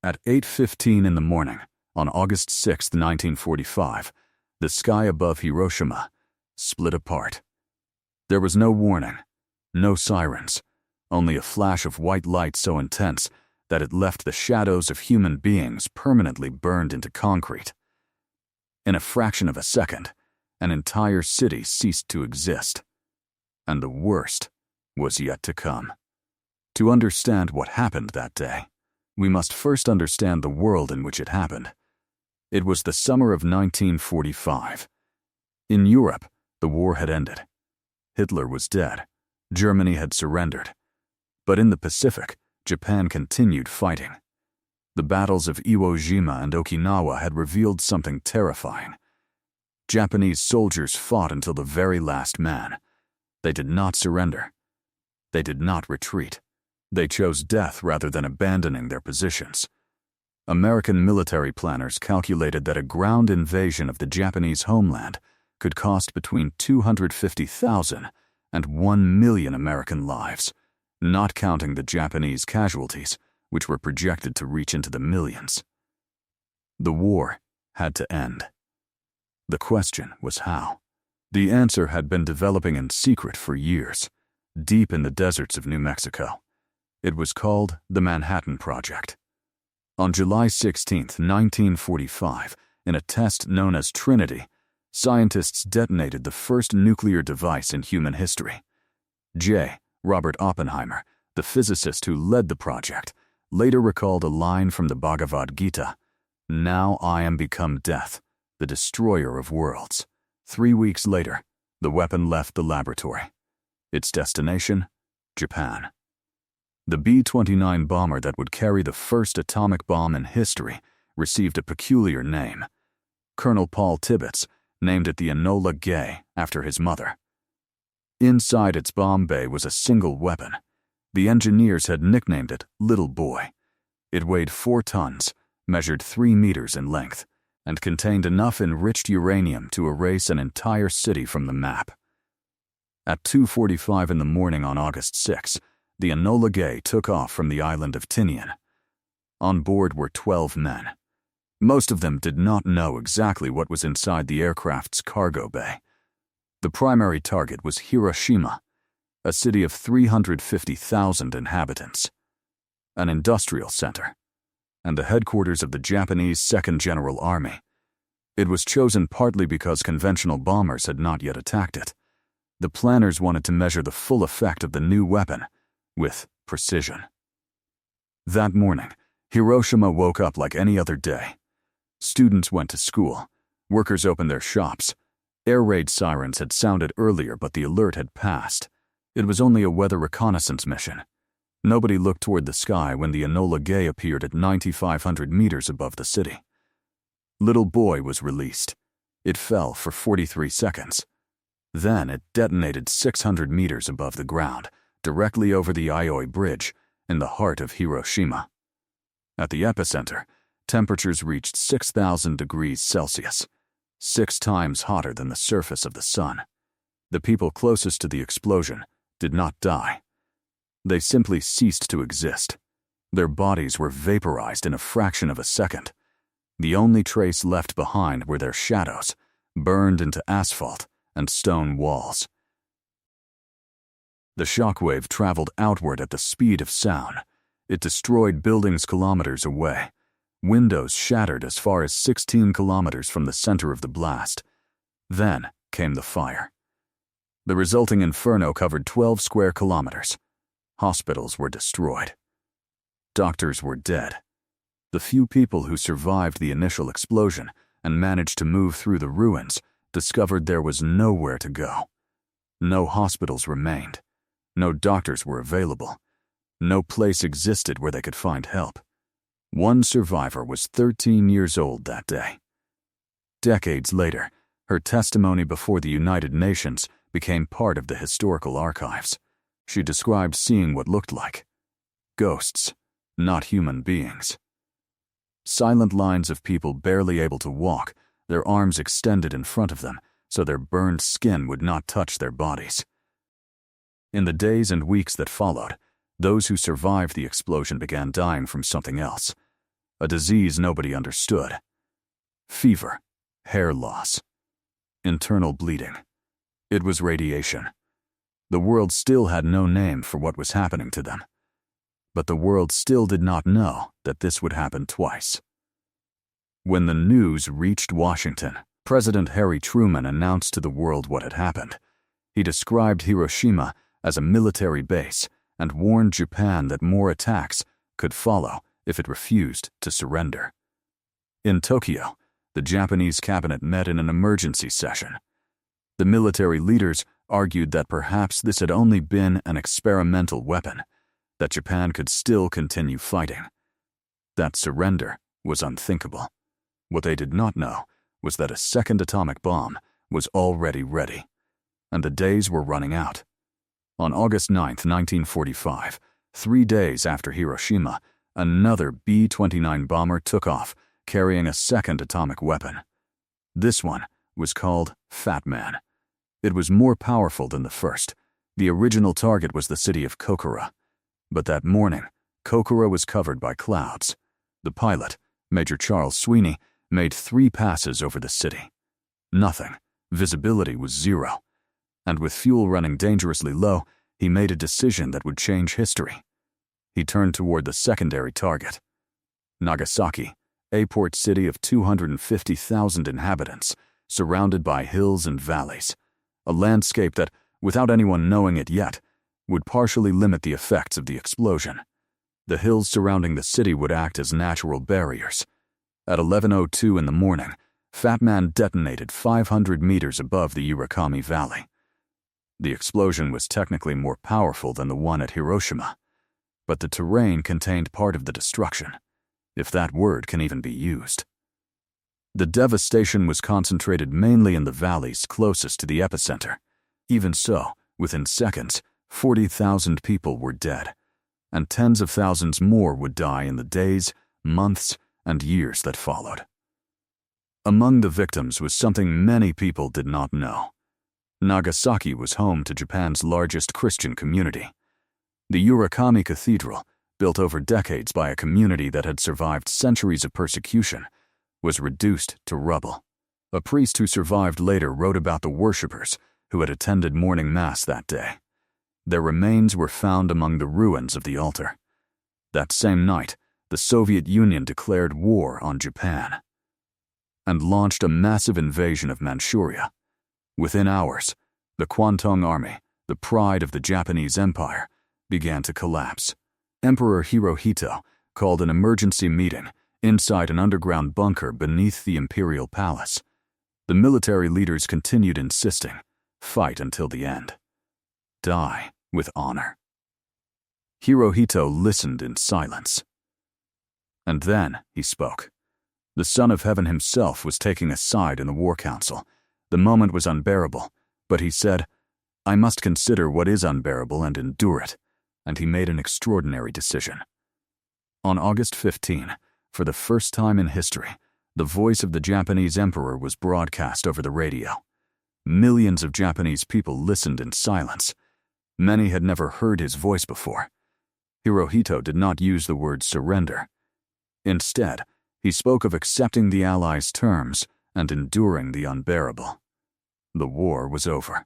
At 8:15 in the morning, on August 6, 1945, the sky above Hiroshima split apart. There was no warning, no sirens, only a flash of white light so intense that it left the shadows of human beings permanently burned into concrete. In a fraction of a second, an entire city ceased to exist. And the worst was yet to come. To understand what happened that day, we must first understand the world in which it happened. It was the summer of 1945. In Europe, the war had ended. Hitler was dead. Germany had surrendered. But in the Pacific, Japan continued fighting. The battles of Iwo Jima and Okinawa had revealed something terrifying. Japanese soldiers fought until the very last man. They did not surrender. They did not retreat. They chose death rather than abandoning their positions. American military planners calculated that a ground invasion of the Japanese homeland could cost between 250,000 and 1 million American lives, not counting the Japanese casualties, which were projected to reach into the millions. The war had to end. The question was how. The answer had been developing in secret for years, deep in the deserts of New Mexico. It was called the Manhattan Project. On July 16, 1945, in a test known as Trinity, scientists detonated the first nuclear device in human history. Robert Oppenheimer, the physicist who led the project, later recalled a line from the Bhagavad Gita, "Now I am become death, the destroyer of worlds." 3 weeks later, the weapon left the laboratory. Its destination, Japan. The B-29 bomber that would carry the first atomic bomb in history received a peculiar name. Colonel Paul Tibbets named it the Enola Gay after his mother. Inside its bomb bay was a single weapon. The engineers had nicknamed it Little Boy. It weighed 4 tons, measured 3 meters in length, and contained enough enriched uranium to erase an entire city from the map. At 2:45 in the morning on August 6, the Enola Gay took off from the island of Tinian. On board were 12 men. Most of them did not know exactly what was inside the aircraft's cargo bay. The primary target was Hiroshima, a city of 350,000 inhabitants, an industrial center, and the headquarters of the Japanese Second General Army. It was chosen partly because conventional bombers had not yet attacked it. The planners wanted to measure the full effect of the new weapon with precision. That morning, Hiroshima woke up like any other day. Students went to school. Workers opened their shops. Air raid sirens had sounded earlier, but the alert had passed. It was only a weather reconnaissance mission. Nobody looked toward the sky when the Enola Gay appeared at 9,500 meters above the city. Little Boy was released. It fell for 43 seconds. Then it detonated 600 meters above the ground, directly over the Ioi Bridge, in the heart of Hiroshima. At the epicenter, temperatures reached 6,000 degrees Celsius, 6 times hotter than the surface of the sun. The people closest to the explosion did not die. They simply ceased to exist. Their bodies were vaporized in a fraction of a second. The only trace left behind were their shadows, burned into asphalt and stone walls. The shockwave traveled outward at the speed of sound. It destroyed buildings kilometers away. Windows shattered as far as 16 kilometers from the center of the blast. Then came the fire. The resulting inferno covered 12 square kilometers. Hospitals were destroyed. Doctors were dead. The few people who survived the initial explosion and managed to move through the ruins discovered there was nowhere to go. No hospitals remained. No doctors were available. No place existed where they could find help. One survivor was 13 years old that day. Decades later, her testimony before the United Nations became part of the historical archives. She described seeing what looked like ghosts, not human beings. Silent lines of people barely able to walk, their arms extended in front of them so their burned skin would not touch their bodies. In the days and weeks that followed, those who survived the explosion began dying from something else. a disease nobody understood. Fever, hair loss, internal bleeding. It was radiation. The world still had no name for what was happening to them. But the world still did not know that this would happen twice. When the news reached Washington, President Harry Truman announced to the world what had happened. He described Hiroshima as a military base and warned Japan that more attacks could follow if it refused to surrender. In Tokyo, the Japanese cabinet met in an emergency session. The military leaders argued that perhaps this had only been an experimental weapon, that Japan could still continue fighting. That surrender was unthinkable. What they did not know was that a second atomic bomb was already ready, and the days were running out. On August 9, 1945, 3 days after Hiroshima, another B-29 bomber took off, carrying a second atomic weapon. This one was called Fat Man. It was more powerful than the first. The original target was the city of Kokura. But that morning, Kokura was covered by clouds. The pilot, Major Charles Sweeney, made 3 passes over the city. Nothing. Visibility was 0. And with fuel running dangerously low, he made a decision that would change history. He turned toward the secondary target. Nagasaki, a port city of 250,000 inhabitants, surrounded by hills and valleys. A landscape that, without anyone knowing it yet, would partially limit the effects of the explosion. The hills surrounding the city would act as natural barriers. At 11:02 in the morning, Fat Man detonated 500 meters above the Urakami Valley. The explosion was technically more powerful than the one at Hiroshima, but the terrain contained part of the destruction, if that word can even be used. The devastation was concentrated mainly in the valleys closest to the epicenter. Even so, within seconds, 40,000 people were dead, and tens of thousands more would die in the days, months, and years that followed. Among the victims was something many people did not know. Nagasaki was home to Japan's largest Christian community. The Urakami Cathedral, built over decades by a community that had survived centuries of persecution, was reduced to rubble. A priest who survived later wrote about the worshippers who had attended morning mass that day. Their remains were found among the ruins of the altar. That same night, the Soviet Union declared war on Japan and launched a massive invasion of Manchuria. Within hours, the Kwantung Army, the pride of the Japanese Empire, began to collapse. Emperor Hirohito called an emergency meeting inside an underground bunker beneath the imperial palace. The military leaders continued insisting, fight until the end. Die with honor. Hirohito listened in silence. And then he spoke. The Son of Heaven himself was taking a side in the War Council. The moment was unbearable, but he said, "I must consider what is unbearable and endure it," and he made an extraordinary decision. On August 15, for the first time in history, the voice of the Japanese emperor was broadcast over the radio. Millions of Japanese people listened in silence. Many had never heard his voice before. Hirohito did not use the word surrender. Instead, he spoke of accepting the Allies' terms and enduring the unbearable. The war was over.